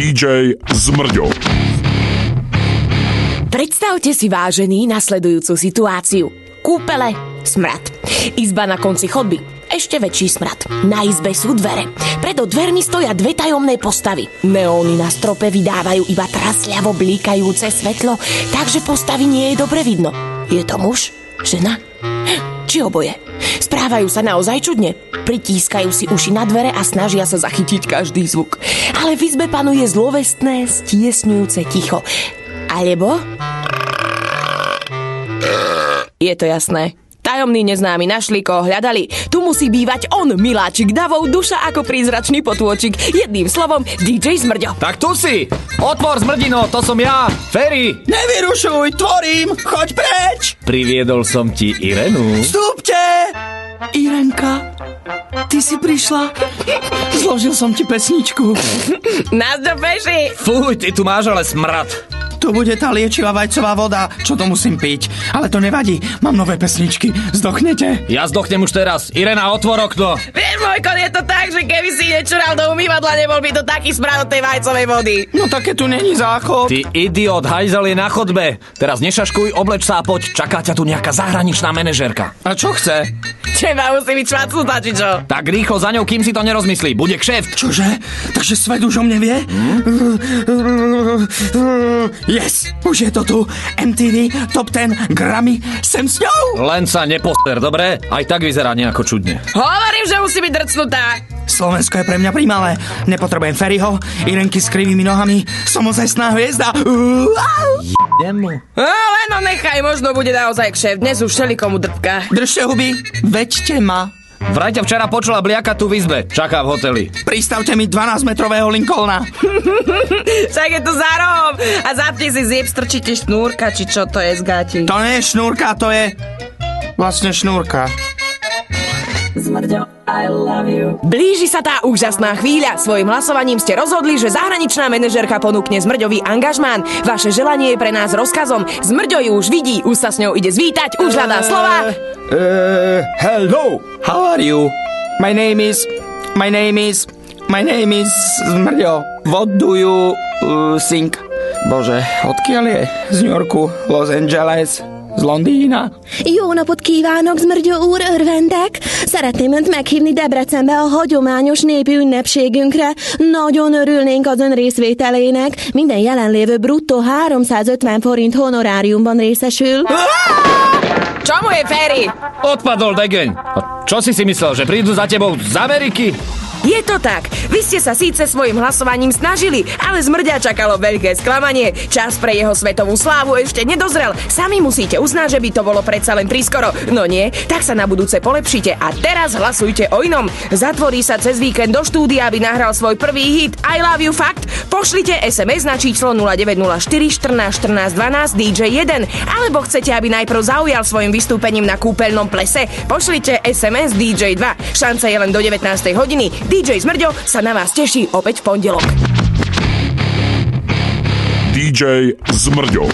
DJ Zmrďo. Predstavte si, vážený, nasledujúcu situáciu. Kúpele, smrad. Izba na konci chodby, ešte väčší smrad. Na izbe sú dvere. Pred dvermi stoja dve tajomné postavy. Neóny na strope vydávajú iba trasľavo blíkajúce svetlo, takže postavy nie je dobre vidno. Je to muž? Žena? Či oboje? Správajú sa naozaj čudne. Pritískajú si uši na dvere a snažia sa zachytiť každý zvuk. Ale v izbe panuje zlovestné, stiesňujúce ticho. Alebo... Je to jasné. Tajomný neznámy našli, koho hľadali. Tu musí bývať on, miláčik davou, duša ako prízračný potôčik. Jedným slovom, DJ Zmrďo. Tak tu si! Otvor, Zmrdino, to som ja, Ferry. Nevyrušuj, tvorím, choď preč! Priviedol som ti Irenu. Vstúpte! Irenka, ty si prišla? Zložil som ti pesničku. Nás do peši! Fuj, ty tu máš ale smrad. To bude tá liečivá vajcová voda, čo to musím piť. Ale to nevadí, mám nové pesničky. Zdochnete? Ja zdochnem už teraz. Irena, otvor okno. Vieš, Mojko, je to tak, že keby si nečural do umývadla, nebol by to taký smrad od tej vajcovej vody. No také tu není záchod. Ty idiot, hajzel je na chodbe. Teraz nešaškuj, obleč sa a poď. Čaká ťa tu nejaká zahraničná manažérka. A čo chce? Teba musí byť švacnutá, či čo? Tak rýchlo za ňou, kým si to nerozmyslí. Bude kšeft. Čože? Takže svet už o mne vie? Yes, už je to tu. MTV, Top 10, Grammy, sem s ňou. Len sa neposter, dobre? Aj tak vyzerá nejako čudne. Hovorím, že musí byť drcnutá. Slovensko je pre mňa primalé. Nepotrebujem Ferryho, Irenky s krivými nohami. Som ozajstná hviezda. Len nechaj, možno bude naozaj kšeft. Dnes už všelikomu drpka. Držte huby, veďte ma. Vraj ťa včera počula bliaka tu v izbe. Čaká v hoteli. Pristavte mi 12-metrového Lincolna. Však je to za rohom. A zapni si ziep, strčíte šnúrka, či čo to je z gáti. To nie je šnúrka, to je vlastne šnúrka. Zmrďo, I love you. Blíži sa tá úžasná chvíľa. Svojím hlasovaním ste rozhodli, že zahraničná manažérka ponúkne Zmrďový angažmán. Vaše želanie je pre nás rozkazom. Zmrďo ju už vidí, už sa s ňou ide zvítať, už hľadá slova. Hello, how are you? My name is Zmrďo. What do you think? Bože, odkiaľ je? Z New Yorku, Los Angeles, z Londýna. Jó napot kívánok, Zmrgyó úr, örvendek! Szeretném önt meghívni Debrecenbe a hagyományos népi ünnepségünkre. Nagyon örülnénk az ön részvételének. Minden jelenlévő bruttó 350 forint honoráriumban részesül. Čomu je Ferry? Odpadol degeň. A čo si myslel, že prídu za tebou z Ameriky? Je to tak. Vy ste sa síce svojim hlasovaním snažili, ale Zmrďa čakalo veľké sklamanie. Čas pre jeho svetovú slávu ešte nedozrel. Sami musíte uznať, že by to bolo predsa len priskoro. No nie, tak sa na budúce polepšite a teraz hlasujte o inom. Zatvorí sa cez víkend do štúdia, aby nahral svoj prvý hit I Love You Fakt. Pošlite SMS na číslo 0904 14 14 12 DJ 1. Alebo chcete, aby najprv zaujal svojim vystúpením na kúpeľnom plese? Pošlite SMS DJ 2. Šanca je len do 19. hodiny. DJ Zmrďo sa na vás teší opäť v pondelok. DJ Zmrďo.